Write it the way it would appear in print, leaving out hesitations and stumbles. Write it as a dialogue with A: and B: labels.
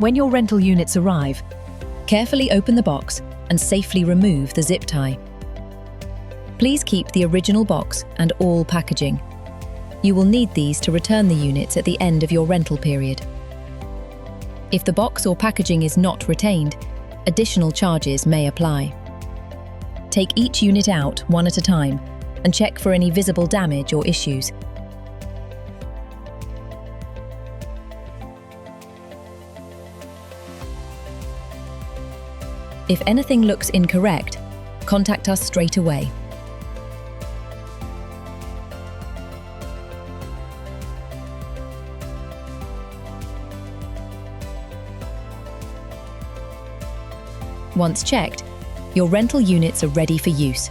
A: When your rental units arrive, carefully open the box and safely remove the zip tie. Please keep the original box and all packaging. You will need these to return the units at the end of your rental period. If the box or packaging is not retained, additional charges may apply. Take each unit out one at a time and check for any visible damage or issues. If anything looks incorrect, contact us straight away. Once checked, your rental units are ready for use.